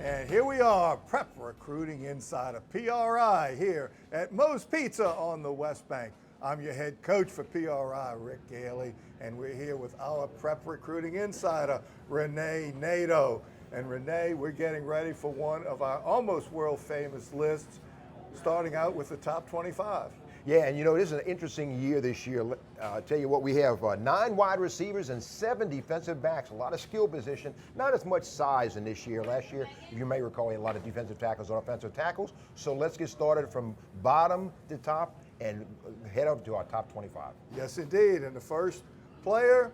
And here we are, Prep Recruiting Insider, PRI, here at Moe's Pizza on the West Bank. I'm your head coach for PRI, Rick Gailey, and we're here with our Prep Recruiting Insider, Renee Nato. And Renee, we're getting ready for one of our almost world-famous lists, starting out with the top 25. Yeah, and you know, this is an interesting year this year. I'll tell you what, we have 9 wide receivers and 7 defensive backs, a lot of skill position, not as much size in this year. Last year, you may recall, we had a lot of defensive tackles and offensive tackles. So let's get started from bottom to top and head up to our top 25. Yes, indeed. And the first player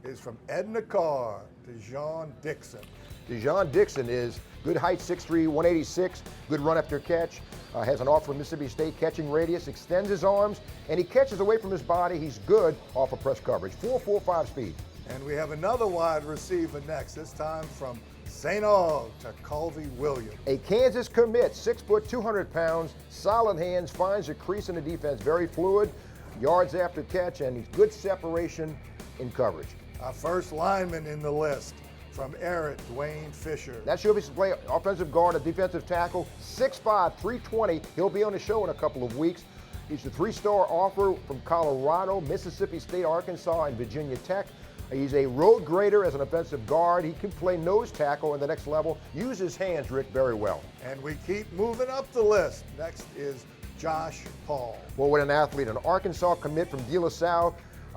is from Edna Karr, Dai'Jean Dixon. Dejean Dixon is good height, 6'3", 186, good run after catch, has an offer from Mississippi State catching radius, extends his arms, and he catches away from his body. He's good off of press coverage, 4.45 speed. And we have another wide receiver next, this time from St. Aug, Takulve Williams. A Kansas commit, 6 foot, 200 pounds, solid hands, finds a crease in the defense, very fluid, yards after catch, and he's good separation in coverage. Our first lineman in the list, from Ehret, Dwayne Fisher. That should be play offensive guard, a defensive tackle, 6'5", 320. He'll be on the show in a couple of weeks. He's a 3-star offer from Colorado, Mississippi State, Arkansas, and Virginia Tech. He's a road grader as an offensive guard. He can play nose tackle in the next level. Use his hands, Rick, very well. And we keep moving up the list. Next is Josh Paul. Well, what an athlete. An Arkansas commit from De La Salle.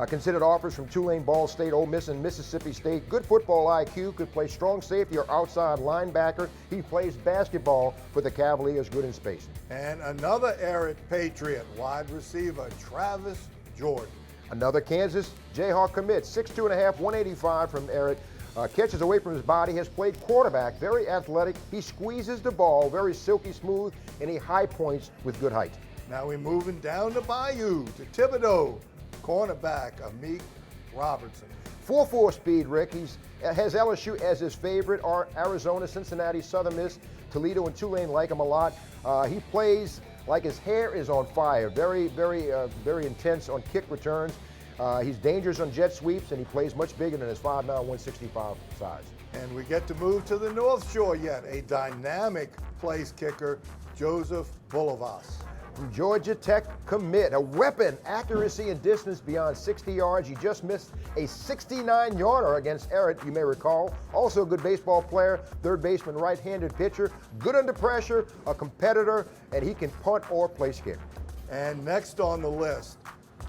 Considered offers from Tulane, Ball State, Ole Miss, and Mississippi State. Good football IQ, could play strong safety or outside linebacker. He plays basketball for the Cavaliers, good in space. And another Ehret Patriot, wide receiver, Travis Jordan. Another Kansas Jayhawk commit, 6'2.5", 185 from Ehret. Catches away from his body, has played quarterback, very athletic. He squeezes the ball, very silky smooth, and he high points with good height. Now we're moving down the bayou to Thibodaux. Cornerback, Amari Robertson. 4.4 speed, Rick. He has LSU as his favorite, Arizona, Cincinnati, Southern Miss, Toledo, and Tulane like him a lot. He plays like his hair is on fire. Very intense on kick returns. He's dangerous on jet sweeps, and he plays much bigger than his 5'9", 165 size. And we get to move to the North Shore yet. A dynamic place kicker, Joseph Boulevas. From Georgia Tech commit, a weapon, accuracy and distance beyond 60 yards. He just missed a 69-yarder against Ehret, you may recall. Also a good baseball player, third baseman, right-handed pitcher, good under pressure, a competitor, and he can punt or place kick. And next on the list,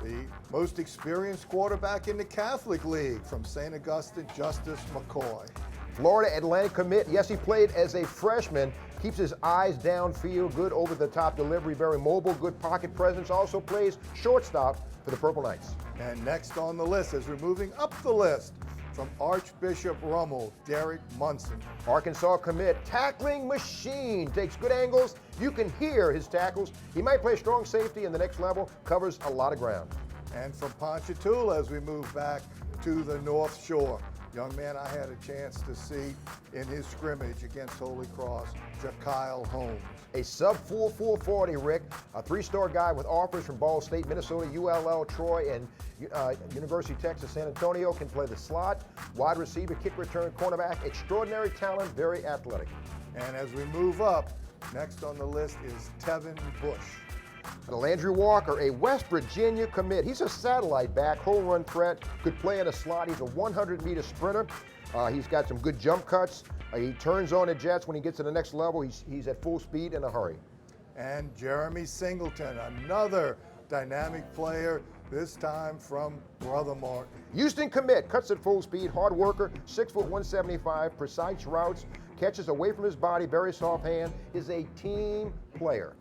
the most experienced quarterback in the Catholic League, from St. Augustine, Justice McCoy. Florida Atlantic commit, yes, he played as a freshman, keeps his eyes downfield, good over-the-top delivery, very mobile, good pocket presence, also plays shortstop for the Purple Knights. And next on the list, as we're moving up the list, from Archbishop Rummel, Derrick Monroe. Arkansas commit, tackling machine, takes good angles, you can hear his tackles. He might play strong safety in the next level, covers a lot of ground. And from Ponchatoula, as we move back to the North Shore, young man I had a chance to see in his scrimmage against Holy Cross, Kyle Holmes. A sub-4 440, Rick, a 3-star guy with offers from Ball State, Minnesota, ULL, Troy, and University of Texas, San Antonio, can play the slot, wide receiver, kick return, cornerback, extraordinary talent, very athletic. And as we move up, next on the list is Tevin Bush. And Landry Walker, a West Virginia commit. He's a satellite back, home run threat, could play in a slot. He's a 100-meter sprinter. He's got some good jump cuts. He turns on the jets when he gets to the next level. He's at full speed in a hurry. And Jeremy Singleton, another dynamic player, this time from Brother Martin. Houston commit, cuts at full speed, hard worker, 6 foot 175, precise routes, catches away from his body, very soft hand, is a team player.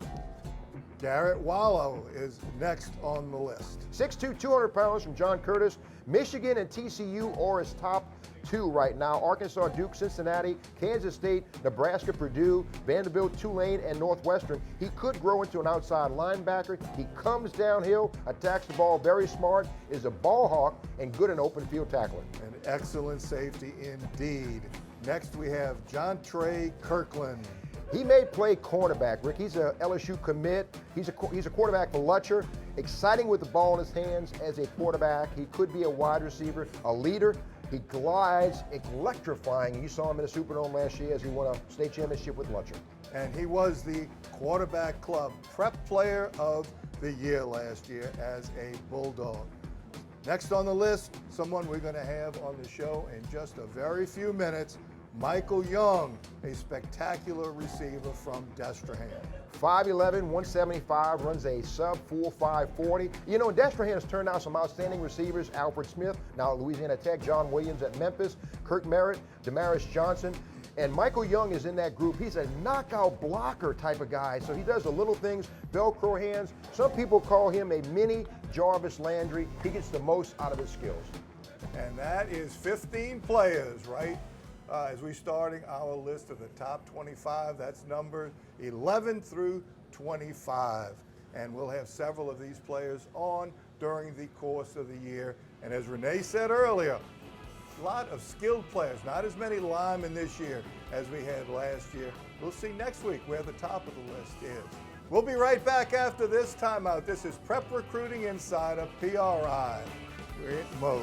Garrett Wallow is next on the list. 6'2", 200 pounds from John Curtis. Michigan and TCU are his top 2 right now. Arkansas, Duke, Cincinnati, Kansas State, Nebraska, Purdue, Vanderbilt, Tulane, and Northwestern. He could grow into an outside linebacker. He comes downhill, attacks the ball, very smart, is a ball hawk, and good in open field tackling. An excellent safety indeed. Next we have Trey Kirkland. He may play cornerback, Rick. He's a LSU commit. He's a quarterback for Lutcher. Exciting with the ball in his hands as a quarterback. He could be a wide receiver, a leader. He glides, electrifying. You saw him in the Superdome last year as he won a state championship with Lutcher. And he was the quarterback club prep player of the year last year as a Bulldog. Next on the list, someone we're going to have on the show in just a very few minutes, Michael Young, a spectacular receiver from Destrehan. 5'11", 175, runs a sub-4.5 40. You know, Destrehan has turned out some outstanding receivers. Alfred Smith, now at Louisiana Tech, John Williams at Memphis, Kirk Merritt, Damaris Johnson. And Michael Young is in that group. He's a knockout blocker type of guy, so he does the little things, Velcro hands. Some people call him a mini Jarvis Landry. He gets the most out of his skills. And that is 15 players, right? As we're starting our list of the top 25, that's numbered 11 through 25. And we'll have several of these players on during the course of the year. And as Renee said earlier, a lot of skilled players, not as many linemen this year as we had last year. We'll see next week where the top of the list is. We'll be right back after this timeout. This is Prep Recruiting Insider PRI. We're at Moe's.